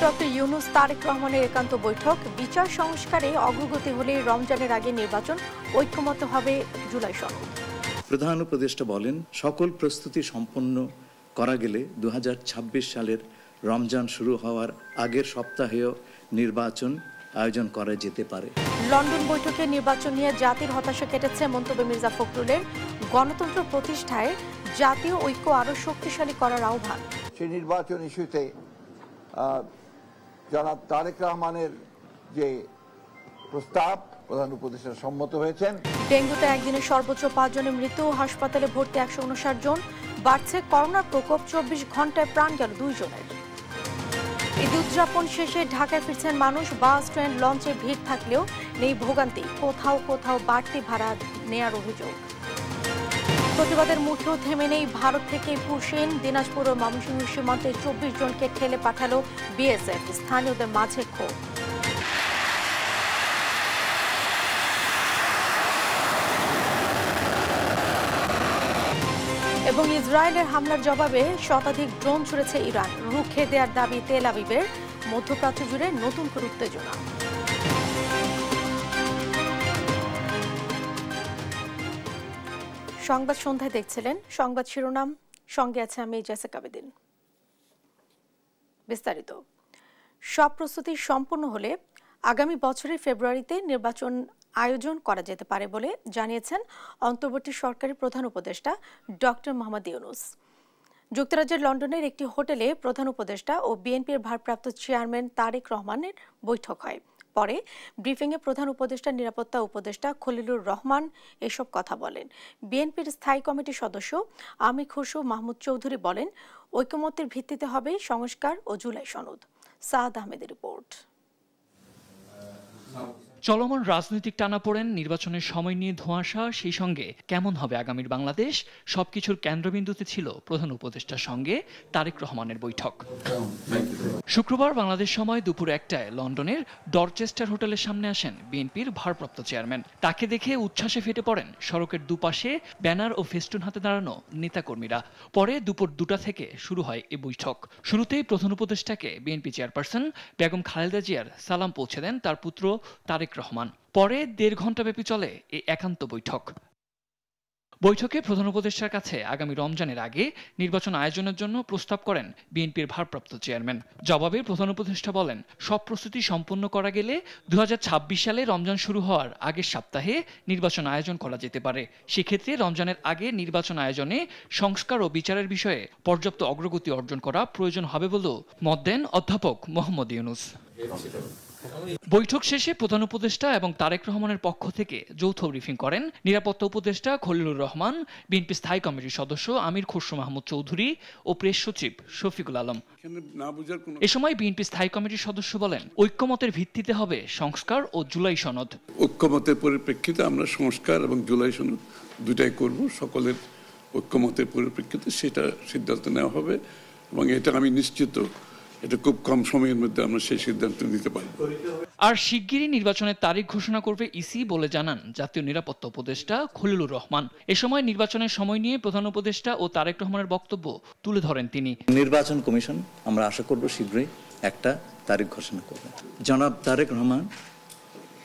Doctor Yunus Tarique রহমানের একান্ত বৈঠক। বিচার সংস্কারে অগ্রগতি হলে রমজানের আগে নির্বাচন, ঐক্যমত্য হবে জুলাই সনদ। প্রধান উপদেষ্টা বলেন, সকল প্রস্তুতি সম্পন্ন করা গেলে 2026 সালের রমজান শুরু হওয়ার আগের সপ্তাহেও নির্বাচন আয়োজন করা যেতে পারে। লন্ডন বৈঠকে নির্বাচন নিয়ে জাতির হতাশা কেটেছে মন্তব্যে মির্জা ফখরুলের। গণতন্ত্র প্রতিষ্ঠায় জাতীয় ঐক্য আরো শক্তিশালী করার আহ্বান। সেই নির্বাচন ইস্যুতে জনাব তারেক রহমানের যে প্রস্তাব প্রধান উপদেষ্টা সম্মত হয়েছেন। ডেঙ্গুতে একদিনে সর্বোচ্চ 5 জনের মৃত্যু, হাসপাতালে ভর্তি 159 জন। বাড়ছে করোনার প্রকোপ, 24 ঘন্টায় প্রাণ গেল 2 জনের। ঈদ উদযাপন শেষে ঢাকায় ফিরছেন মানুষ। বাস, ট্রেন, লঞ্চে ভিড় থাকলেও নেই ভোগান্তি। কোথাও কোথাও বাড়তি ভাড়া নেয়ার অভিযোগ। প্রতিবাদের মুখেও থেমে নেই ভারত থেকে পুরসেন। দিনাজপুর ও ময়মনসিংহ সীমান্তে 24 জনকে ঠেলে পাঠালো বিএসএফ। স্থানীয়দের মাঝে ক্ষোভ। এবং ইসরায়েলের হামলার জবাবে শতাধিক ড্রোন ছুড়েছে ইরান। রুখে দেওয়ার দাবি তেল আবিবের। মধ্যপ্রাচ্য জুড়ে নতুন করে উত্তেজনা। সংবাদ সন্ধ্যায় দেখছিলেন। সংবাদ শিরোনাম, সঙ্গে আছে আমি জেসিকা বেদিন। বিস্তারিত। সব প্রস্তুতি সম্পূর্ণ হলে আগামী বছরের ফেব্রুয়ারিতে নির্বাচন আয়োজন করা যেতে পারে বলে জানিয়েছেন অন্তর্বর্তী সরকারের প্রধান উপদেষ্টা ডক্টর মোহাম্মদ ইউনূস। যুক্তরাজ্যের লন্ডনের একটি হোটেলে প্রধান উপদেষ্টা ও বিএনপির ভারপ্রাপ্ত চেয়ারম্যান তারেক রহমানের বৈঠক হয়। পরে ব্রিফিংয়ে প্রধান উপদেষ্টা নিরাপত্তা উপদেষ্টা খলিলুর রহমান এসব কথা বলেন। বিএনপির স্থায়ী কমিটির সদস্য আমির খসরু মাহমুদ চৌধুরী বলেন, ঐকমত্যের ভিত্তিতে হবে সংস্কার ও জুলাই সনদ। সাদ আহমেদের রিপোর্ট। চলমান রাজনৈতিক টানাপোড়েন, নির্বাচনের সময় নিয়ে ধোঁয়াশা, সেই সঙ্গে কেমন হবে আগামীর বাংলাদেশ, সবকিছুর কেন্দ্রবিন্দুতে ছিল প্রধান উপদেষ্টার সঙ্গে তারেক রহমানের বৈঠক। শুক্রবার বাংলাদেশ সময় দুপুর 1টায় লন্ডনের ডরচেস্টার হোটেলের সামনে আসেন বিএনপির ভারপ্রাপ্ত চেয়ারম্যান। তাকে দেখে উচ্ছ্বাসে ফেটে পড়েন সড়কের দুপাশে ব্যানার ও ফেস্টুন হাতে দাঁড়ানো নেতাকর্মীরা। পরে দুপুর 2টা থেকে শুরু হয় এই বৈঠক। শুরুতেই প্রধান উপদেষ্টাকে বিএনপি চেয়ারপারসন বেগম খালেদা জিয়ার সালাম পৌঁছে দেন তার পুত্র তারেক রহমান। পরে 1.5 ঘণ্টাব্যাপী চলে এই একান্ত বৈঠক। বৈঠকে প্রধান উপদেষ্টার কাছে আগামী রমজানের আগে নির্বাচন আয়োজনের জন্য প্রস্তাব করেন বিএনপির ভারপ্রাপ্ত চেয়ারম্যান। জবাবে প্রধান উপদেষ্টা বলেন, সব প্রস্তুতি সম্পন্ন করা গেলে 2026 সালে রমজান শুরু হওয়ার আগের সপ্তাহে নির্বাচন আয়োজন করা যেতে পারে। সেক্ষেত্রে রমজানের আগে নির্বাচন আয়োজনে সংস্কার ও বিচারের বিষয়ে পর্যাপ্ত অগ্রগতি অর্জন করা প্রয়োজন হবে বলেও মত দেন অধ্যাপক মোহাম্মদ ইউনূস। বৈঠক শেষে প্রধান উপদেষ্টা এবং তারেক রহমানের পক্ষ থেকে যৌথ ব্রিফিং করেন নিরাপত্তা উপদেষ্টা খলিলুর রহমান, বিএনপি স্থায়ী কমিটির সদস্য আমির খসরু মাহমুদ চৌধুরী ও প্রেস সচিব শফিকুল আলম। এ সময় বিএনপি স্থায়ী কমিটির সদস্য বলেন, ঐক্যমতের ভিত্তিতে হবে সংস্কার ও জুলাই সনদ। ঐক্যমতের পরিপ্রেক্ষিতে আমরা সংস্কার এবং জুলাই সনদ দুটাই করব। সকলের ঐক্যমতের পরিপ্রেক্ষিতে সেটা সিদ্ধান্ত নেওয়া হবে এবং এটা আমি নিশ্চিত এটা খুব কম সময়ের মধ্যে আমরা সেই সিদ্ধান্ত নিতে পারব। আর শিগগিরই নির্বাচনের তারিখ ঘোষণা করবে ইসি বলে জানান জাতীয় নিরাপত্তা উপদেষ্টা খলিলুর রহমান। এ সময় নির্বাচনের সময় নিয়ে প্রধান উপদেষ্টা ও তারেক রহমানের বক্তব্য তুলে ধরেন তিনি। নির্বাচন কমিশন আমরা আশা করব শীঘ্রই একটা তারিখ ঘোষণা করবে। জনাব তারেক রহমান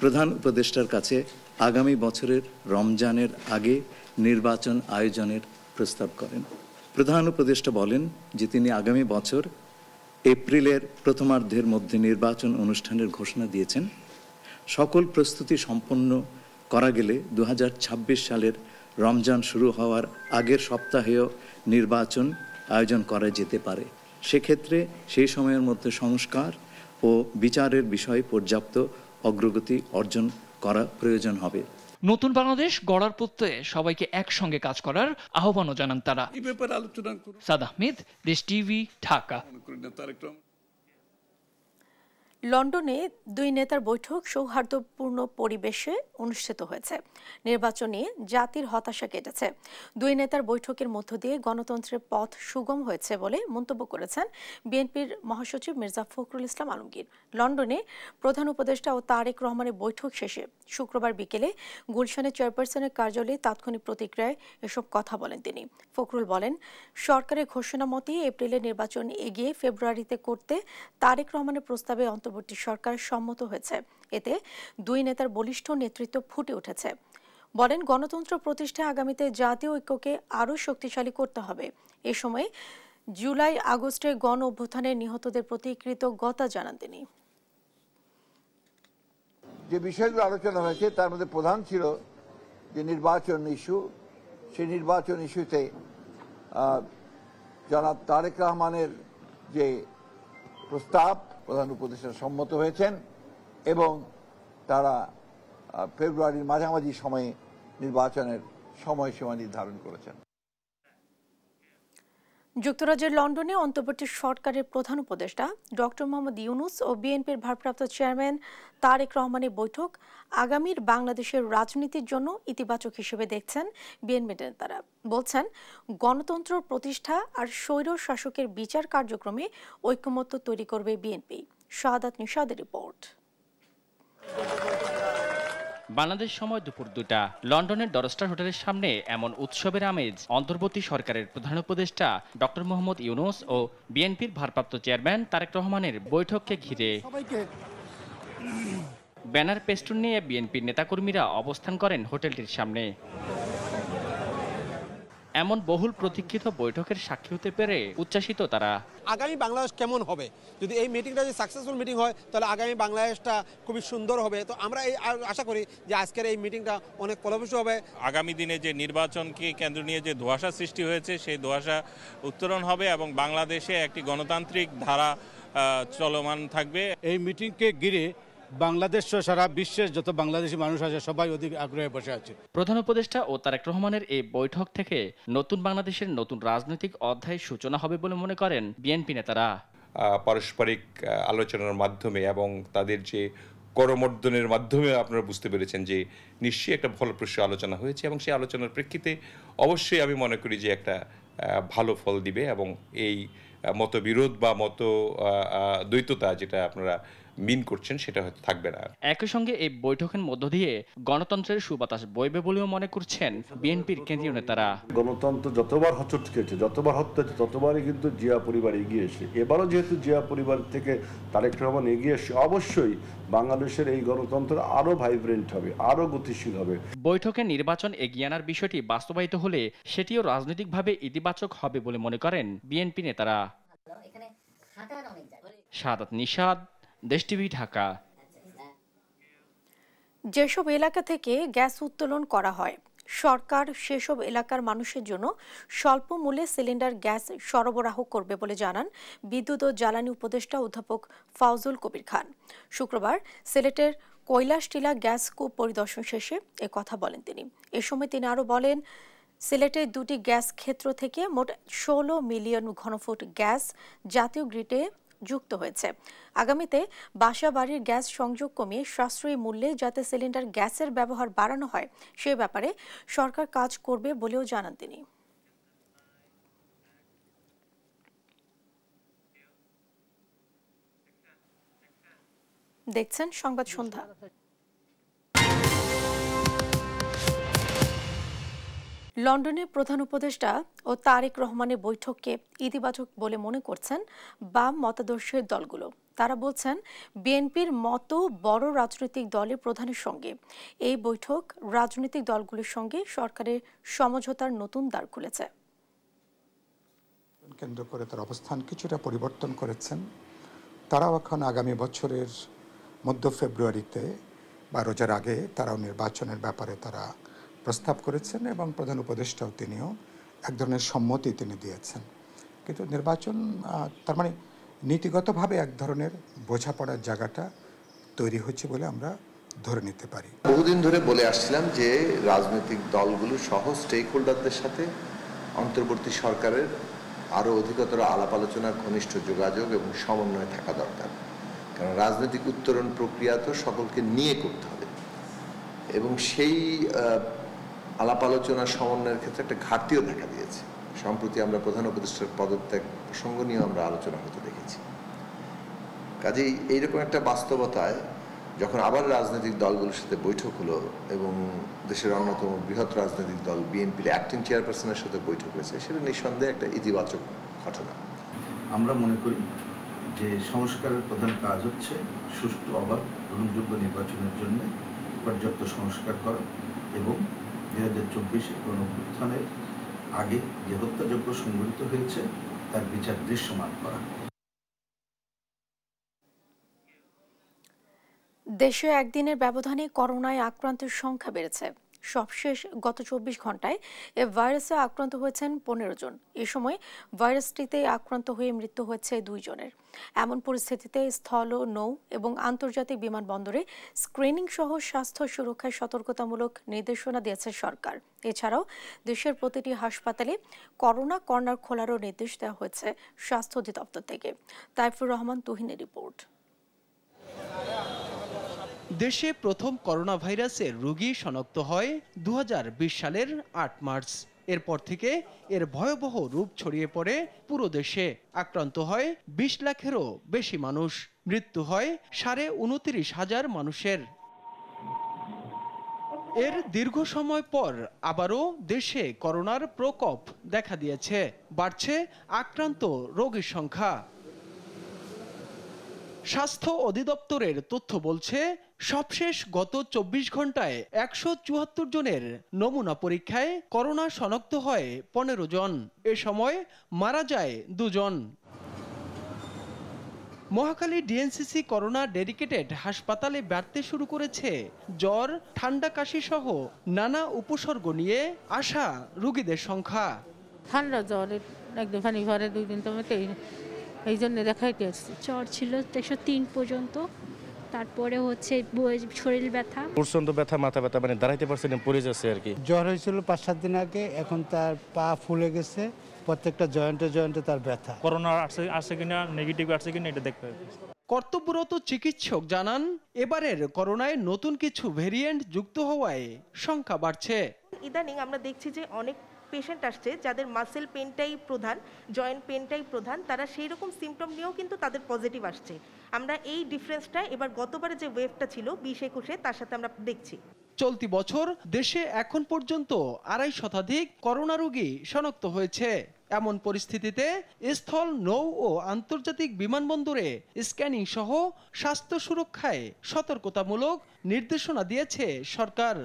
প্রধান উপদেষ্টার কাছে আগামী বছরের রমজানের আগে নির্বাচন আয়োজনের প্রস্তাব করেন। প্রধান উপদেষ্টা বলেন যে তিনি আগামী বছর এপ্রিলের প্রথমার্ধের মধ্যে নির্বাচন অনুষ্ঠানের ঘোষণা দিয়েছেন। সকল প্রস্তুতি সম্পন্ন করা গেলে 2026 সালের রমজান শুরু হওয়ার আগের সপ্তাহেও নির্বাচন আয়োজন করা যেতে পারে। সেক্ষেত্রে সেই সময়ের মধ্যে সংস্কার ও বিচারের বিষয়ে পর্যাপ্ত অগ্রগতি অর্জন করা প্রয়োজন হবে। নতুন বাংলাদেশ গড়ার প্রত্যয়ে সবাইকে একসঙ্গে কাজ করার আহ্বানও জানান তারা। সাদ আহমেদ, দেশ টিভি, ঢাকা। লন্ডনে দুই নেতার বৈঠক সৌহার্দ্যপূর্ণ পরিবেশে অনুষ্ঠিত হয়েছে। নির্বাচন নিয়ে জাতির হতাশা কেটেছে। দুই নেতার বৈঠকের মধ্য দিয়ে গণতন্ত্রের পথ সুগম হয়েছে বলে মন্তব্য করেছেন বিএনপির মহাসচিব মির্জা ফখরুল ইসলাম আলমগীর। লন্ডনে প্রধান উপদেষ্টা ও তারেক রহমানের বৈঠক শেষে শুক্রবার বিকেলে গুলশানের চেয়ারপারসনের কার্যালয়ে তাৎক্ষণিক প্রতিক্রিয়ায় এসব কথা বলেন তিনি। ফখরুল বলেন, সরকারের ঘোষণা মতে এপ্রিলে নির্বাচন এগিয়ে ফেব্রুয়ারিতে করতে তারেক রহমানের প্রস্তাবে অন্তর্বর্তী সরকার সম্মত হয়েছে। এতে দুই নেতার বলিষ্ঠ নেতৃত্ব ফুটে উঠেছে। বলেন, গণতন্ত্র প্রতিষ্ঠায় আগামীতে জাতীয় ঐক্যকে আরও শক্তিশালী করতে হবে। এ সময় জুলাই আগস্টে গণ অভ্যুত্থানে নিহতদের প্রতি কৃতজ্ঞতা জানান তিনি। যে বিষয়গুলো আলোচনা হয়েছে তার মধ্যে প্রধান ছিল যে নির্বাচন ইস্যু। সেই নির্বাচন ইস্যুতে জনাব তারেক রহমানের যে প্রস্তাব প্রধান উপদেষ্টা সম্মত হয়েছেন এবং তারা ফেব্রুয়ারির মাঝামাঝি সময়ে নির্বাচনের সময়সীমা নির্ধারণ করেছেন। যুক্তরাজ্যের লন্ডনে অন্তর্বর্তী সরকারের প্রধান উপদেষ্টা ডক্টর মোহাম্মদ ইউনূস ও বিএনপির ভারপ্রাপ্ত চেয়ারম্যান তারেক রহমানের বৈঠক আগামীর বাংলাদেশের রাজনীতির জন্য ইতিবাচক হিসেবে দেখছেন বিএনপি নেতারা। বলছেন, গণতন্ত্র প্রতিষ্ঠা আর স্বৈর শাসকের বিচার কার্যক্রমে ঐকমত্য তৈরি করবে বিএনপি। শাহাদাত নিশাদের রিপোর্ট। বাংলাদেশ সময় দুপুর 2টা লন্ডনের ডরস্টার হোটেলের সামনে এমন উৎসবের আমেজ অন্তর্বর্তী সরকারের প্রধান উপদেষ্টা ডক্টর মোহাম্মদ ইউনূস ও বিএনপির ভারপ্রাপ্ত চেয়ারম্যান তারেক রহমানের বৈঠককে ঘিরে। ব্যানার পেস্টুন নিয়ে বিএনপির নেতাকর্মীরা অবস্থান করেন হোটেলটির সামনে। এমন বহুল প্রতীক্ষিত বৈঠকের সাক্ষী হতে পেরে উচ্ছ্বাসিত তারা। আগামী বাংলাদেশ কেমন হবে, যদি এই মিটিংটা যদি সাকসেসফুল মিটিং হয় তাহলে আগামী বাংলাদেশটা খুবই সুন্দর হবে। তো আমরা এই আশা করি যে আজকের এই মিটিংটা অনেক ফলপ্রসূ হবে। আগামী দিনে যে নির্বাচনকে কেন্দ্র নিয়ে যে ধোঁয়াশা সৃষ্টি হয়েছে সেই ধোঁয়াশা উত্তরণ হবে এবং বাংলাদেশে একটি গণতান্ত্রিক ধারা চলমান থাকবে। এই মিটিংকে ঘিরে বাংলাদেশ সারা বিশ্বের যত বাংলাদেশি মানুষ আছে সবাই অধিক আগ্রহে বসে আছে। প্রধান উপদেষ্টা ও তারেক রহমানের এই বৈঠক থেকে নতুন বাংলাদেশের নতুন রাজনৈতিক অধ্যায়ের সূচনা হবে বলে মনে করেন বিএনপি নেতারা। পারস্পরিক আলোচনার মাধ্যমে এবং তাদের যে করমর্দনের মাধ্যমে আপনারা বুঝতে পেরেছেন যে নিশ্চয়ই একটা ফলপ্রসূ আলোচনা হয়েছে এবং সেই আলোচনার প্রেক্ষিতে অবশ্যই আমি মনে করি যে একটা ভালো ফল দিবে এবং এই মতবিরোধ বা মত দ্বৈততা যেটা আপনারা মিন করছেন সেটা হয়তো থাকবে না। একই সঙ্গে এই বৈঠকের মধ্য দিয়ে গণতন্ত্রের সুবাতাস বইবে বলেও মনে করছেন বিএনপির কেন্দ্রীয় নেতারা। গণতন্ত্র যতবার হোঁচট খেয়েছে, যতবার হত্যা হয়েছে, ততবারই কিন্তু জিয়া পরিবার এগিয়ে এসে, এবারও যেহেতু জিয়া পরিবার থেকে তারেক রহমান এগিয়ে এসে, অবশ্যই বাংলাদেশের এই গণতন্ত্র আরো ভাইব্রেন্ট হবে, আরো গতিশীল হবে। বৈঠকে নির্বাচন এগিয়ে আনার বিষয়টি বাস্তবায়িত হলে সেটিও রাজনৈতিকভাবে ইতিবাচক হবে বলে মনে করেন বিএনপি নেতারা। শাহাদাত নিশাদ, দেশ টিভি, ঢাকা। যেসব এলাকা থেকে গ্যাস উত্তোলন করা হয়, সরকার সেসব এলাকার মানুষের জন্য স্বল্প মূল্যে সিলিন্ডার গ্যাস সরবরাহ করবে বলে জানান বিদ্যুৎ ও জ্বালানি উপদেষ্টা অধ্যাপক ফাউজুল কবির খান। শুক্রবার সিলেটের কৈলাসটিলা গ্যাস কূপ পরিদর্শন শেষে কথা বলেন তিনি। এ সময় তিনি আরও বলেন, সিলেটের 2টি গ্যাস ক্ষেত্র থেকে মোট 16 মিলিয়ন ঘনফুট গ্যাস জাতীয় গ্রিডে যুক্ত হয়েছে। আগামীতে বাসা বাড়ির গ্যাস সংযোগ কমিয়ে সাশ্রয়ী মূল্যে যাতে সিলিন্ডার গ্যাসের ব্যবহার বাড়ানো হয় সে ব্যাপারে সরকার কাজ করবে বলেও জানান তিনি। দেখছেন সংবাদ সন্ধ্যা। লন্ডনে প্রধান উপদেষ্টা ও তারেক রহমানের বৈঠককে ইতিবাচক বলে মনে করছেন বাম মতাদর্শের দলগুলো। তারা বলছেন, বিএনপির মতো বড় রাজনৈতিক দলের প্রধানের সঙ্গে এই বৈঠক রাজনৈতিক দলগুলোর সঙ্গে সরকারের সমঝোতার নতুন দ্বার খুলেছে। কেন্দ্র করে তার অবস্থান কিছুটা পরিবর্তন করেছেন। তারাও এখন আগামী বছরের মধ্য ফেব্রুয়ারিতে বা রোজার আগে তারাও নির্বাচনের ব্যাপারে তারা প্রস্তাব করেছেন এবং প্রধান উপদেষ্টাও তিনিও এক ধরনের সম্মতি তিনি দিয়েছেন। কিন্তু নির্বাচন তার মানে নীতিগতভাবে এক ধরনের বোঝাপড়ার জায়গাটা তৈরি হচ্ছে বলে আমরা ধরে নিতে পারি। বহুদিন ধরে বলে আসছিলাম যে রাজনৈতিক দলগুলো সহ স্টেক হোল্ডারদের সাথে অন্তর্বর্তী সরকারের আরও অধিকতর আলাপ আলোচনার ঘনিষ্ঠ যোগাযোগ এবং সমন্বয় থাকা দরকার। কারণ রাজনৈতিক উত্তরণ প্রক্রিয়া তো সকলকে নিয়ে করতে হবে, এবং সেই আলাপ আলোচনা সমন্বয়ের ক্ষেত্রে একটা ঘাটতিও দেখা দিয়েছে। সম্প্রতি আমরা প্রধান উপদেষ্টার পদত্যাগ প্রসঙ্গ নিয়ে আমরা আলোচনা হতে দেখেছি। কাজেই এইরকম একটা বাস্তবতায় যখন আবার রাজনৈতিক দলগুলোর সাথে বৈঠক হলো এবং দেশের অন্যতম বৃহৎ রাজনৈতিক দল বিএনপির অ্যাক্টিং চেয়ারপারসনের সাথে বৈঠক হয়েছে, সেটা নিঃসন্দেহে একটা ইতিবাচক ঘটনা। আমরা মনে করি যে সংস্কারের প্রধান কাজ হচ্ছে সুষ্ঠু, অবাধ, গ্রহণযোগ্য নির্বাচনের জন্য পর্যাপ্ত সংস্কার করা এবং 2024 গণঅভ্যুত্থানের আগে যে হত্যাযজ্ঞ সংঘটিত হয়েছে তার বিচার দৃশ্যমান করা। দেশে একদিনের ব্যবধানে করোনায় আক্রান্তের সংখ্যা বেড়েছে। সবশেষ গত 24 ঘন্টায় এ ভাইরাসে আক্রান্ত হয়েছেন 15 জন। এ সময় ভাইরাসটিতে আক্রান্ত হয়ে মৃত্যু হয়েছে 2 জনের। এমন পরিস্থিতিতে স্থল, নৌ এবং আন্তর্জাতিক বিমানবন্দরে স্ক্রিনিং সহ স্বাস্থ্য সুরক্ষায় সতর্কতামূলক নির্দেশনা দিয়েছে সরকার। এছাড়াও দেশের প্রতিটি হাসপাতালে করোনা কর্নার খোলারও নির্দেশ দেওয়া হয়েছে স্বাস্থ্য অধিদপ্তর থেকে। তাইফুর রহমান তুহিনের রিপোর্ট। দেশে প্রথম করোনা ভাইরাসের রোগী শনাক্ত হয় 2020 সালের 8 মার্চ। এরপর থেকে এর ভয়াবহ রূপ ছড়িয়ে পড়ে পুরো দেশে। আক্রান্ত হয় 20 লাখেরও বেশি মানুষ, মৃত্যু হয় 29,500 মানুষের। এর দীর্ঘ সময় পর আবারও দেশে করোনার প্রকোপ দেখা দিয়েছে। বাড়ছে আক্রান্ত রোগীর সংখ্যা। স্বাস্থ্য অধিদপ্তরের তথ্য বলছে, সবশেষ গত 24 ঘন্টায় 174 জনের নমুনা পরীক্ষায় করোনা শনাক্ত হয় 15 জন। এ সময় মারা যায় 2 জন। মহাখালী ডিএনসিসি করোনা ডেডিকেটেড হাসপাতালে বাড়তে শুরু করেছে জ্বর, ঠান্ডা, কাশি সহ নানা উপসর্গ নিয়ে আসা রোগীদের সংখ্যা। ঠান্ডা, জ্বর, একদম পানি ভরে 2 দিন তো এই জন্য দেখাইতে আসছি। জ্বর ছিল 103 পর্যন্ত, তারপরে হচ্ছে শরীর ব্যথা, প্রচন্ড ব্যথা, মাথা ব্যথা, মানে দাঁড়াইতে পারছে না, পড়ে যাচ্ছে আর কি। জ্বর হয়েছিল 5-7 দিন আগে, এখন তার পা ফুলে গেছে, প্রত্যেকটা জয়েন্টে তার ব্যথা। করোনা আসছে কিনা, নেগেটিভ আসছে কিনা এটা দেখতে হবে। কর্তব্যরত চিকিৎসক জানান, এবারের করোনায় নতুন কিছু ভেরিয়েন্ট যুক্ত হওয়ায় সংখ্যা বাড়ছে। ইদানিং আমরা দেখছি যে অনেক পেশেন্ট আসছে যাদের মাসেল পেনটাই প্রধান, জয়েন্ট পেনটাই প্রধান, তারা সেই রকম সিমটম নিয়েও কিন্তু তাদের পজিটিভ আসছে। আমরা এই ডিফারেন্সটা এবার গতবারে যে ওয়েভটা ছিল 20-21 তার সাথে আমরা দেখছি। চলতি বছর দেশে এখন পর্যন্ত 250 শতাধিক করোনা রোগী শনাক্ত হয়েছে। এমন পরিস্থিতিতে স্থল, নৌ ও আন্তর্জাতিক বিমানবন্দরে স্ক্যানিং সহ স্বাস্থ্য সুরক্ষায় সতর্কতামূলক নির্দেশনা দিয়েছে সরকার।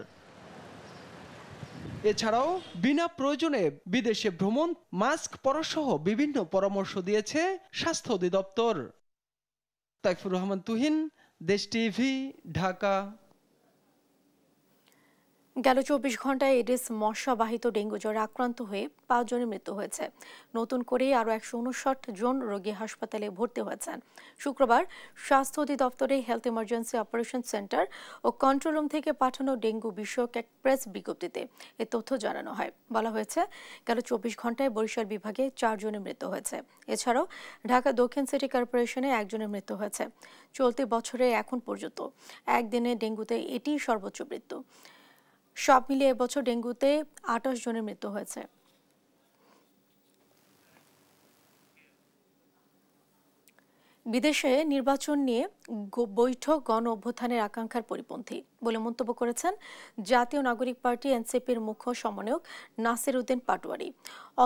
এছাড়াও বিনা প্রয়োজনে বিদেশে ভ্রমণ, মাস্ক পরা সহ বিভিন্ন পরামর্শ দিয়েছে স্বাস্থ্য অধিদপ্তর। তাইফুর রহমান তুহিন, দেশ টিভি, ঢাকা। গেল 24 ঘন্টায় এডিস মশাবাহিত ডেঙ্গু জ্বরে আক্রান্ত হয়ে 5 জনের মৃত্যু হয়েছে। নতুন করে আরও 159 জন রোগী হাসপাতালে ভর্তি হয়েছেন। শুক্রবার স্বাস্থ্য অধিদপ্তরে হেলথ ইমার্জেন্সি অপারেশন সেন্টার ও কন্ট্রোল রুম থেকে পাঠানো ডেঙ্গু বিষয়ক এক প্রেস বিজ্ঞপ্তিতে এ তথ্য জানানো হয়। বলা হয়েছে, গেল 24 ঘন্টায় বরিশাল বিভাগে 4 জনের মৃত্যু হয়েছে। এছাড়াও ঢাকা দক্ষিণ সিটি কর্পোরেশনে 1 জনের মৃত্যু হয়েছে। চলতি বছরে এখন পর্যন্ত একদিনে ডেঙ্গুতে এটি সর্বোচ্চ মৃত্যু। সব মিলিয়ে এবছর ডেঙ্গুতে 28 জনের মৃত্যু হয়েছে। বিদেশে নির্বাচন নিয়ে বৈঠক গণ অভ্যুত্থানের আকাঙ্ক্ষার পরিপন্থী বলে মন্তব্য করেছেন জাতীয় নাগরিক পার্টি এনসিপির মুখ্য সমন্বয়ক নাসির উদ্দিন পাটোয়ারি।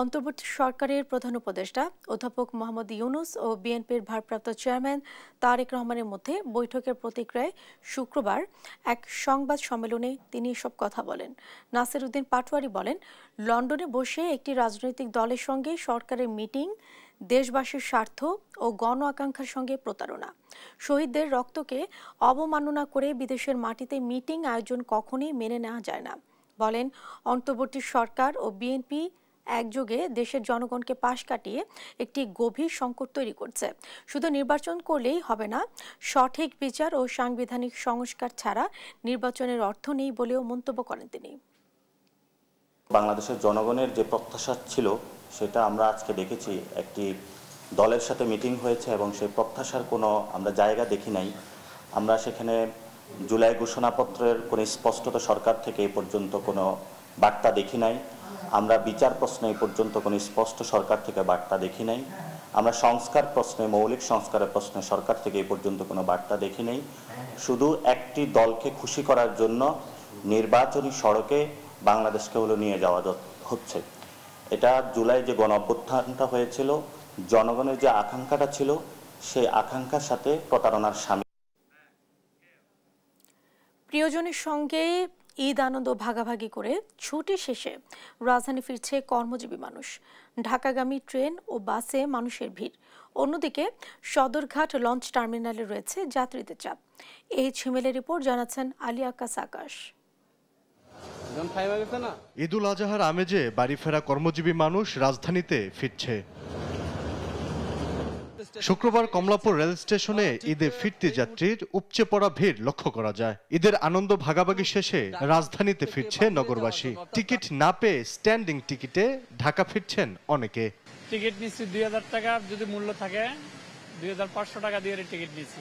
অন্তর্বর্তী সরকারের প্রধান উপদেষ্টা অধ্যাপক মোহাম্মদ ইউনূস ও বিএনপির ভারপ্রাপ্ত চেয়ারম্যান তারেক রহমানের মধ্যে বৈঠকের প্রতিক্রিয়ায় শুক্রবার এক সংবাদ সম্মেলনে তিনি এসব কথা বলেন। নাসির উদ্দিন পাটোয়ারি বলেন, লন্ডনে বসে একটি রাজনৈতিক দলের সঙ্গে সরকারের মিটিং দেশবাসীর স্বার্থ ও গণ আকাঙ্ক্ষার সঙ্গে প্রতারণা। শহীদদের রক্তকে অবমাননা করে বিদেশের মাটিতে মিটিং আয়োজন কখনোই মেনে নেওয়া যায় না। বলেন, অন্তর্বর্তী সরকার ও বিএনপি একযোগে দেশের জনগণকে পাশ কাটিয়ে একটি গভীর সংকট তৈরি করছে। শুধু নির্বাচন করলেই হবে না, সঠিক বিচার ও সাংবিধানিক সংস্কার ছাড়া নির্বাচনের অর্থ নেই বলেও মন্তব্য করেন তিনি। বাংলাদেশের জনগণের যে প্রত্যাশা ছিল সেটা আমরা আজকে দেখেছি একটি দলের সাথে মিটিং হয়েছে এবং সেই প্রত্যাশার কোনো আমরা জায়গা দেখি নাই। আমরা সেখানে জুলাই ঘোষণাপত্রের কোনো স্পষ্টতা সরকার থেকে এই পর্যন্ত কোনো বার্তা দেখি নাই। আমরা বিচার প্রশ্নে এই পর্যন্ত কোনো স্পষ্ট সরকার থেকে বার্তা দেখি নাই। আমরা সংস্কার প্রশ্নে, মৌলিক সংস্কারের প্রশ্নে সরকার থেকে এই পর্যন্ত কোনো বার্তা দেখি নাই। শুধু একটি দলকে খুশি করার জন্য নির্বাচনী সড়কে বাংলাদেশকে নিয়ে যাওয়া হচ্ছে। এটা জুলাই যে গণ অভ্যুত্থানটা হয়েছিল, জনগণের যে আকাঙ্ক্ষাটা ছিল, সেই আকাঙ্ক্ষার সাথে প্রতারণার সামিল। প্রিয়জনের সঙ্গে ঈদ আনন্দ ভাগাভাগি করে ছুটি শেষে রাজধানী ফিরছে কর্মজীবী মানুষ। ঢাকাগামী ট্রেন ও বাসে মানুষের ভিড়। অন্যদিকে সদরঘাট লঞ্চ টার্মিনালে রয়েছে যাত্রীদের চাপ। এই ঝিমেলের রিপোর্ট জানাচ্ছেন আলী আকাশ আকাশ। ঈদুল আজহার আমেজে বাড়ি ফেরা কর্মজীবী মানুষ রাজধানীতে ফিরছে। শুক্রবার কমলাপুর রেল স্টেশনে ঈদে ফিরতি যাত্রীর উপচে পড়া ভিড় লক্ষ্য করা যায়। ঈদের আনন্দ ভাগাভাগি শেষে রাজধানীতে ফিরছে নগরবাসী। টিকিট না পেয়ে স্ট্যান্ডিং টিকিটে ঢাকা ফিরছেন অনেকে। টিকিট নিচ্ছি 2000 টাকার যদি মূল্য থাকে 2500 টাকা দিয়ে টিকিট নিচ্ছি।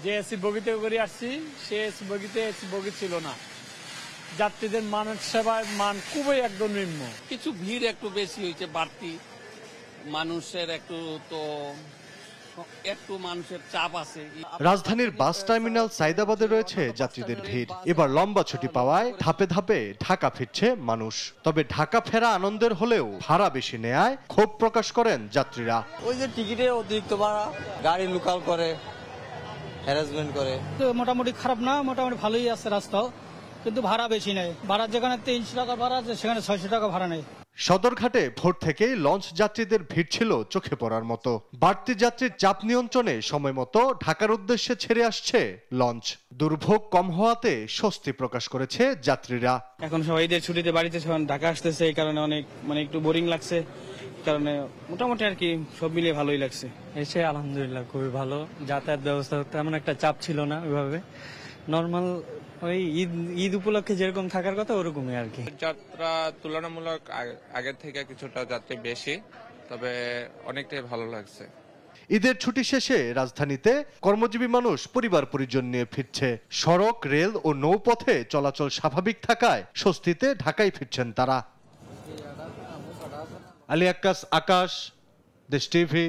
যে এসি বগিতে করে আসছি সে এসি বগিতে এসি বগি ছিল না। যাত্রীদের মানব সেবার মান খুবই একদম নিম্ন। কিছু ভিড় একটু বেশি হয়েছে, বাড়তি মানুষের একটু মানুষের চাপ আছে। রাজধানীর বাস টার্মিনাল সাইদাবাদে রয়েছে যাত্রীদের ভিড়। এবার লম্বা ছুটি পাওয়ায় ধাপে ধাপে ঢাকা ফিরছে মানুষ। তবে ঢাকা ফেরা আনন্দের হলেও ভাড়া বেশি নেয়ায় ক্ষোভ প্রকাশ করেন যাত্রীরা। ওই যে টিকিটে অতিরিক্ত ভাড়া, গাড়ি লোকাল করে, হ্যারাসমেন্ট করে। মোটামুটি খারাপ না, মোটামুটি ভালোই আছে রাস্তাও, কিন্তু ভাড়া বেশি নেই। ভাড়া যেখানে 300 টাকা ভাড়া আছে সেখানে 600 টাকা ভাড়া নেই। সদরঘাটে ভোর থেকেই লঞ্চ যাত্রীদের ভিড় ছিল চোখে পড়ার মতো। বাড়তি যাত্রীর চাপ নিয়ন্ত্রণে সময় মতো ঢাকার উদ্দেশ্যে ছেড়ে আসছে লঞ্চ। দুর্ভোগ কম হওয়াতে স্বস্তি প্রকাশ করেছে যাত্রীরা। এখন সবাই ঈদের ছুটিতে বাড়িতে ঢাকা আসতেছে, এই কারণে অনেক একটু বোরিং লাগছে। কারণে মোটামুটি আর কি সব মিলিয়ে ভালোই লাগছে। এসে আলহামদুলিল্লাহ খুবই ভালো। যাতায়াত ব্যবস্থা তেমন একটা চাপ ছিল না, ওইভাবে নর্মাল ওই ঈদ উপলক্ষে যেরকম থাকার কথা ওরকমই আর কি। যাত্রা তুলনামূলক আগের থেকে কিছুটা যাত্রী বেশি, তবে অনেকটাই ভালো লাগছে। ঈদের ছুটি শেষে রাজধানীতে কর্মজীবী মানুষ পরিবার পরিজন নিয়ে ফিরছে। সড়ক, রেল ও নৌপথে চলাচল স্বাভাবিক থাকায় স্বস্তিতে ঢাকায় ফিরছেন তারা। আলী আকাশ আকাশ, দেশ টিভি,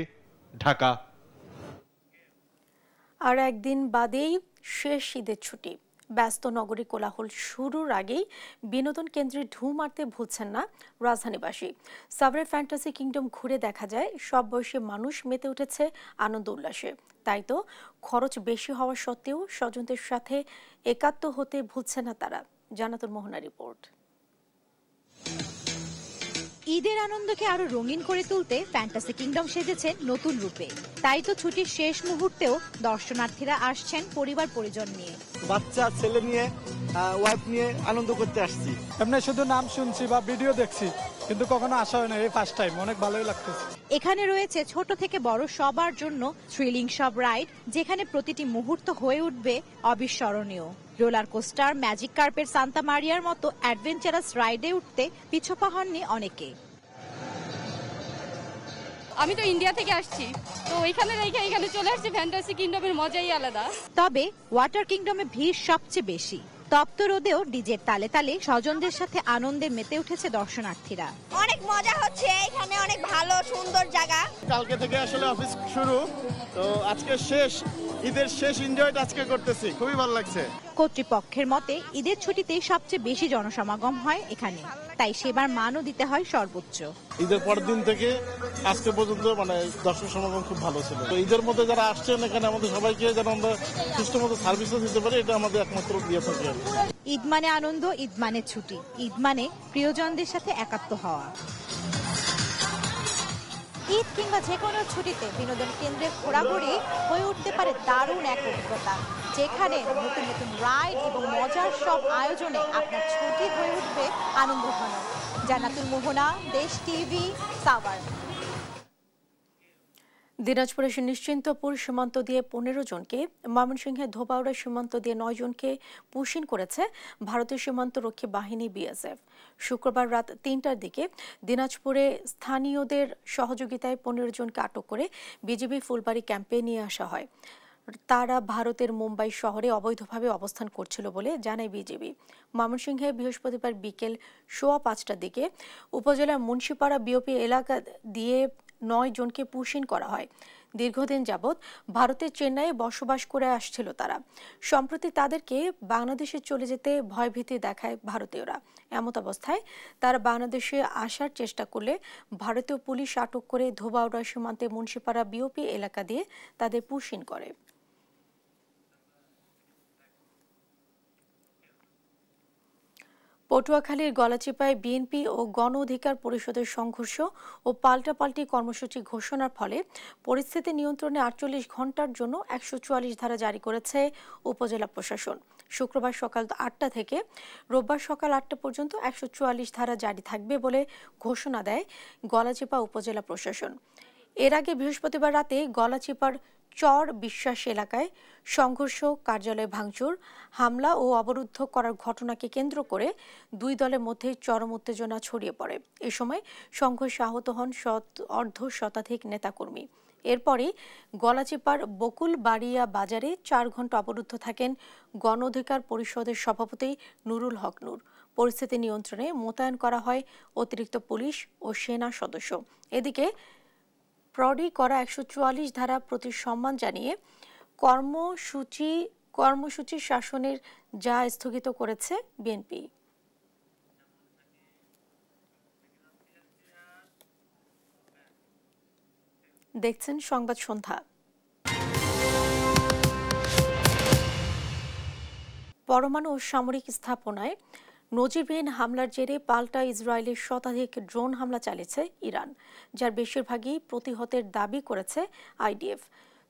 ঢাকা। আর একদিন বাদেই শেষ ঈদের ছুটি। ব্যস্ত নগরী কোলাহল শুরুর আগেই বিনোদন কেন্দ্রে ঢু মারতে ভুলছেন না রাজধানীবাসী। সাভারের ফ্যান্টাসি কিংডম ঘুরে দেখা যায় সব বয়সী মানুষ মেতে উঠেছে আনন্দ উল্লাসে। তাই তো খরচ বেশি হওয়া সত্ত্বেও স্বজনদের সাথে একাত্ম হতে ভুলছে না তারা। জানাতুল মোহনা রিপোর্ট। ঈদের আনন্দকে আরো রঙিন করে তুলতে ফ্যান্টাসি কিংডম সেজেছে নতুন রূপে। তাই তো ছুটির শেষ মুহূর্তেও দর্শনার্থীরা আসছেন পরিবার পরিজন নিয়ে। বাচ্চা ছেলে নিয়ে, ওয়াইফ নিয়ে আনন্দ করতে আসছি। এমনি শুধু নাম শুনছি বা ভিডিও দেখছি, কিন্তু কখনো আসা হয় না, এই ফার্স্ট টাইম। অনেক ভালোই লাগতেছে। এখানে রয়েছে ছোট থেকে বড় সবার জন্য থ্রিলিং সব রাইড, যেখানে প্রতিটি মুহূর্ত হয়ে উঠবে অবিস্মরণীয়। রোলার কোস্টার, ম্যাজিক কার্পেট, সান্তা মারিয়ার মতো অ্যাডভেঞ্চারাস রাইডে উঠতে পিছপা হননি অনেকে। আমি তো ইন্ডিয়া থেকে আসছি, তো ওইখানে রেখে এখানে চলে আসছি। ফ্যান্টাসি কিংডমের মজাই আলাদা। তবে ওয়াটার কিংডমে ভিড় সবচেয়ে বেশি। তপ্ত রোদেও ডিজের তালে তালে স্বজনদের সাথে আনন্দে মেতে উঠেছে দর্শনার্থীরা। অনেক মজা হচ্ছে এখানে, অনেক ভালো সুন্দর জায়গা। কালকে থেকে আসলে অফিস শুরু, তো আজকে শেষ ঈদের শেষ এনজয়টা আজকে করতেছি, খুবই ভালো লাগছে। কর্তৃপক্ষের মতে ঈদের ছুটিতে সবচেয়ে বেশি জনসমাগম হয় এখানে, তাই সেবার মানও দিতে হয় সর্বোচ্চ। ঈদের পরের দিন থেকে আজকে পর্যন্ত দর্শক সমাগম খুব ভালো ছিল। তো ঈদের মধ্যে যারা আসছেন এখানে আমাদের সবাইকে যেন আমরা সুষ্ঠু মতো সার্ভিসও দিতে পারি, এটা আমাদের একমাত্র প্রিয় থাকে। ঈদ মানে আনন্দ, ঈদ মানে ছুটি, ঈদ মানে প্রিয়জনদের সাথে একাত্ম হওয়া। ঈদ কিংবা যে কোনো ছুটিতে বিনোদন কেন্দ্রের ঘোরাঘুরি হয়ে উঠতে পারে দারুণ এক অভিজ্ঞতা, যেখানে নতুন নতুন রাইড এবং মজার সব আয়োজনে আপনার ছুটি হয়ে উঠবে আনন্দঘন। জান্নাতুল মোহনা, দেশ টিভি, সাভার। দিনাজপুরে নিশ্চিন্তপুর সীমান্ত দিয়ে 15 জনকে, ময়মনসিংহে ধোবাউড়া সীমান্ত দিয়ে 9 জনকে পুশিন করেছে ভারতীয় সীমান্তরক্ষী বাহিনী বিএসএফ। শুক্রবার রাত 3টার দিকে দিনাজপুরে স্থানীয়দের সহযোগিতায় 15 জনকে আটক করে বিজিবি ফুলবাড়ি ক্যাম্পে নিয়ে আসা হয়। তারা ভারতের মুম্বাই শহরে অবৈধভাবে অবস্থান করছিল বলে জানায় বিজিবি। ময়মনসিংহে বৃহস্পতিবার বিকেল 5:15টার দিকে উপজেলার মুন্সিপাড়া বিওপি এলাকা দিয়ে 9 জনকে পুশিন করা হয়। দীর্ঘদিন যাবৎ ভারতের চেন্নাইয়ে বসবাস করে আসছিল তারা। সম্প্রতি তাদেরকে বাংলাদেশে চলে যেতে ভয়ভীতি দেখায় ভারতীয়রা। এমত অবস্থায় তারা বাংলাদেশে আসার চেষ্টা করলে ভারতীয় পুলিশ আটক করে ধোবাউড়া সীমান্তে মুন্সিপাড়া বিওপি এলাকা দিয়ে তাদের পুশিন করে। পটুয়াখালীর গলাচিপায় বিএনপি ও গণ অধিকার পরিষদের সংঘর্ষ ও পাল্টাপাল্টি কর্মসূচি ঘোষণার ফলে পরিস্থিতি নিয়ন্ত্রণে 48 ঘণ্টার জন্য 144 ধারা জারি করেছে উপজেলা প্রশাসন। শুক্রবার সকাল 8টা থেকে রোববার সকাল 8টা পর্যন্ত 144 ধারা জারি থাকবে বলে ঘোষণা দেয় গলাচিপা উপজেলা প্রশাসন। এর আগে বৃহস্পতিবার রাতে গলাচিপার চর বিশ্বাস এলাকায় সংঘর্ষ, কার্যালয় ভাঙচুর, হামলা ও অবরুদ্ধ করার ঘটনাকে কেন্দ্র করে দুই দলের মধ্যে চরম উত্তেজনা ছড়িয়ে পড়ে। এ সময় সংঘর্ষে আহত হন অর্ধ শতাধিক নেতাকর্মী। এরপরই গলাচিপার বকুলবাড়িয়া বাজারে 4 ঘণ্টা অবরুদ্ধ থাকেন গণ অধিকার পরিষদের সভাপতি নুরুল হক নূর। পরিস্থিতি নিয়ন্ত্রণে মোতায়েন করা হয় অতিরিক্ত পুলিশ ও সেনা সদস্য। এদিকে প্রডি করা 144 ধারা প্রতি সম্মান জানিয়ে কর্মসূচি শাসনের যা স্থগিত করেছে বিএনপি। দেখছেন সংবাদ সন্ধ্যা। পরমাণু ও সামরিক স্থাপনায় নজিরবিহীন হামলার জেরে পাল্টা ইসরায়েলের শতাধিক ড্রোন হামলা চালিয়েছে ইরান, যার বেশিরভাগই প্রতিহতের দাবি করেছে আইডিএফ।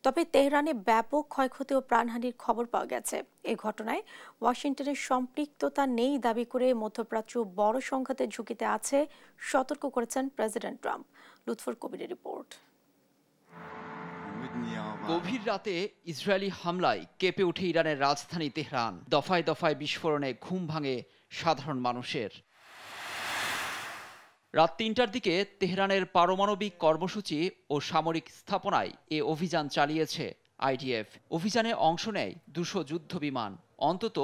তবে তেহরানে ব্যাপক ক্ষয়ক্ষতি ও প্রাণহানির খবর পাওয়া গেছে। এই ঘটনায় ওয়াশিংটনের সম্পৃক্ততা নেই দাবি করে মধ্যপ্রাচ্য বড় সংঘাতের ঝুঁকিতে আছে সতর্ক করেছেন প্রেসিডেন্ট ট্রাম্প। লুৎফর কবিরের রিপোর্ট। গভীর রাতে ইসরায়েলি হামলায় কেঁপে ওঠে ইরানের রাজধানী তেহরান। দফায় দফায় বিস্ফোরণে ঘুম ভাঙে সাধারণ মানুষের। রাত 3টার দিকে তেহরানের পারমাণবিক কর্মসূচি ও সামরিক স্থাপনায় এ অভিযান চালিয়েছে আইডিএফ। অভিযানে অংশ নেয় 200 যুদ্ধ বিমান। অন্তত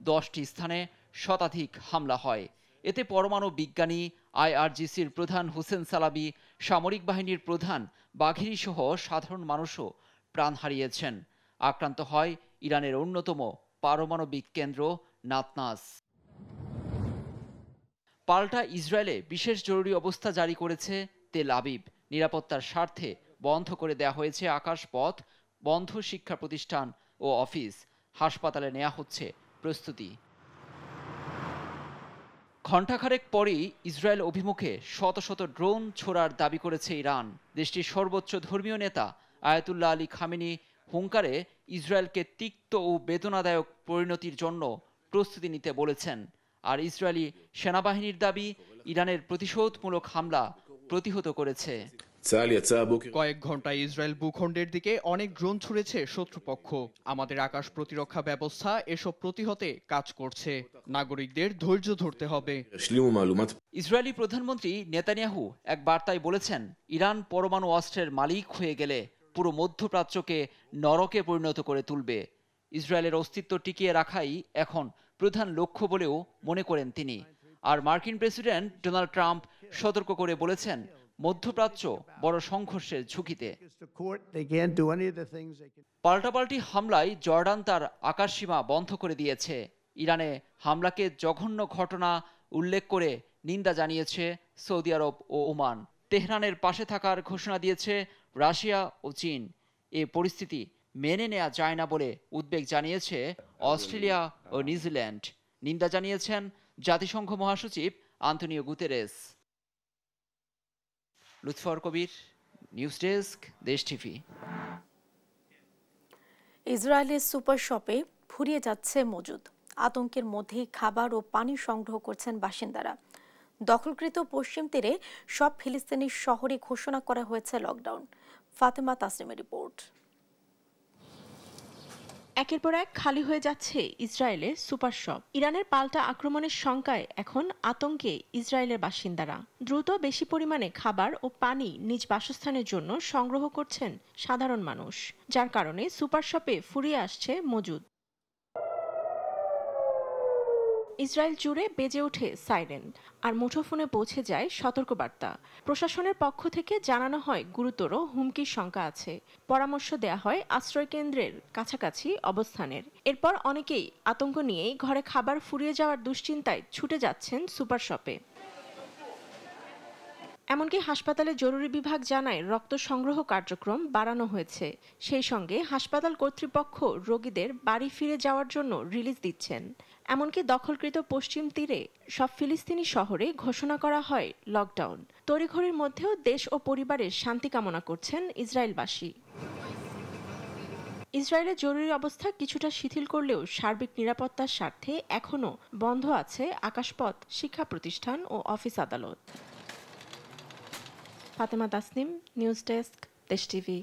10টি স্থানে শতাধিক হামলা হয়। এতে পরমাণু বিজ্ঞানী, আইআরজিসির প্রধান হোসেন সালাবি, সামরিক বাহিনীর প্রধান বাঘিরি সহ সাধারণ মানুষও প্রাণ হারিয়েছেন। আক্রান্ত হয় ইরানের অন্যতম পারমাণবিক কেন্দ্র নাতনাস। পাল্টা ইসরায়েলে বিশেষ জরুরি অবস্থা জারি করেছে তেল আবিব। নিরাপত্তার স্বার্থে বন্ধ করে দেয়া হয়েছে আকাশপথ, বন্ধ শিক্ষা প্রতিষ্ঠান ও অফিস। হাসপাতালে নেওয়া হচ্ছে প্রস্তুতি। ঘণ্টাখানেক পরই ইসরায়েল অভিমুখে শত শত ড্রোন ছোড়ার দাবি করেছে ইরান। দেশটির সর্বোচ্চ ধর্মীয় নেতা আয়াতুল্লাহ আলী খামেনি হুঙ্কারে ইসরায়েলকে তিক্ত ও বেদনাদায়ক পরিণতির জন্য প্রস্তুতি নিতে বলেছেন। আর ইসরায়েলি সেনাবাহিনীর দাবি ইরানের প্রতিশোধমূলক হামলা প্রতিহত করেছে। কয়েক ঘন্টায় ইসরায়েল ভূখণ্ডের দিকে অনেক ড্রোন ছুড়েছে শত্রুপক্ষ। আমাদের আকাশ প্রতিরক্ষা ব্যবস্থা এসব প্রতিহতে কাজ করছে। নাগরিকদের ধৈর্য ধরতে হবে। ইসরায়েলি প্রধানমন্ত্রী নেতানিয়াহু এক বার্তায় বলেছেন, ইরান পরমাণু অস্ত্রের মালিক হয়ে গেলে পুরো মধ্যপ্রাচ্যকে নরকে পরিণত করে তুলবে। ইসরায়েলের অস্তিত্ব টিকিয়ে রাখাই এখন প্রধান লক্ষ্য বলেও মনে করেন তিনি। আর মার্কিন প্রেসিডেন্ট ডোনাল্ড ট্রাম্প সতর্ক করে বলেছেন, মধ্যপ্রাচ্য বড় সংঘর্ষের ঝুঁকিতে। পাল্টাপাল্টি হামলায় জর্ডান তার আকাশসীমা বন্ধ করে দিয়েছে। ইরানে হামলাকে জঘন্য ঘটনা উল্লেখ করে নিন্দা জানিয়েছে সৌদি আরব ও ওমান। তেহরানের পাশে থাকার ঘোষণা দিয়েছে রাশিয়া ও চীন। এ পরিস্থিতি মেনে নেওয়া যায় না বলে উদ্বেগ জানিয়েছে অস্ট্রেলিয়া ও নিউজিল্যান্ড। নিন্দা জানিয়েছেন জাতিসংঘ মহাসচিব আন্তোনিও গুতেরেস। লুৎফর কবির, নিউজ ডেস্ক, দেশ টিভি। ইসরায়েলের সুপার শপে ফুরিয়ে যাচ্ছে মজুদ। আতঙ্কের মধ্যেই খাবার ও পানি সংগ্রহ করছেন বাসিন্দারা। দখলকৃত পশ্চিম তীরে সব ফিলিস্তিনি শহরে ঘোষণা করা হয়েছে লকডাউন। ফাতেমা তাসনিমের রিপোর্ট। একের পর এক খালি হয়ে যাচ্ছে ইসরায়েলের সুপার শপ। ইরানের পাল্টা আক্রমণের শঙ্কায় এখন আতঙ্কে ইসরায়েলের বাসিন্দারা। দ্রুত বেশি পরিমাণে খাবার ও পানি নিজ বাসস্থানের জন্য সংগ্রহ করছেন সাধারণ মানুষ, যার কারণে সুপার শপে ফুরিয়ে আসছে মজুদ। ইসরায়েল জুড়ে বেজে ওঠে সাইরেন, আর মুঠোফোনে পৌঁছে যায় সতর্কবার্তা। প্রশাসনের পক্ষ থেকে জানানো হয় গুরুতর হুমকির শঙ্কা আছে। পরামর্শ দেয়া হয় আশ্রয়কেন্দ্রের কাছাকাছি অবস্থানের। এরপর অনেকেই আতঙ্ক নিয়েই ঘরে খাবার ফুরিয়ে যাওয়ার দুশ্চিন্তায় ছুটে যাচ্ছেন সুপার শপে। এমনকি হাসপাতালে জরুরি বিভাগ জানায় রক্ত সংগ্রহ কার্যক্রম বাড়ানো হয়েছে। সেই সঙ্গে হাসপাতাল কর্তৃপক্ষ রোগীদের বাড়ি ফিরে যাওয়ার জন্য রিলিজ দিচ্ছেন। এমনকি দখলকৃত পশ্চিম তীরে সব ফিলিস্তিনি শহরে ঘোষণা করা হয় লকডাউন। তড়িঘড়ির মধ্যেও দেশ ও পরিবারের শান্তি কামনা করছেন ইসরায়েলবাসী। ইসরায়েলের জরুরি অবস্থা কিছুটা শিথিল করলেও সার্বিক নিরাপত্তার স্বার্থে এখনও বন্ধ আছে আকাশপথ, শিক্ষা প্রতিষ্ঠান ও অফিস আদালত। ফাতেমা তাসনিম, নিউজ ডেস্ক, দেশ টিভি।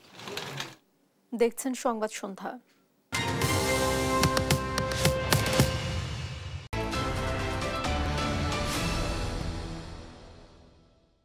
দেখছেন সংবাদ সন্ধ্যা।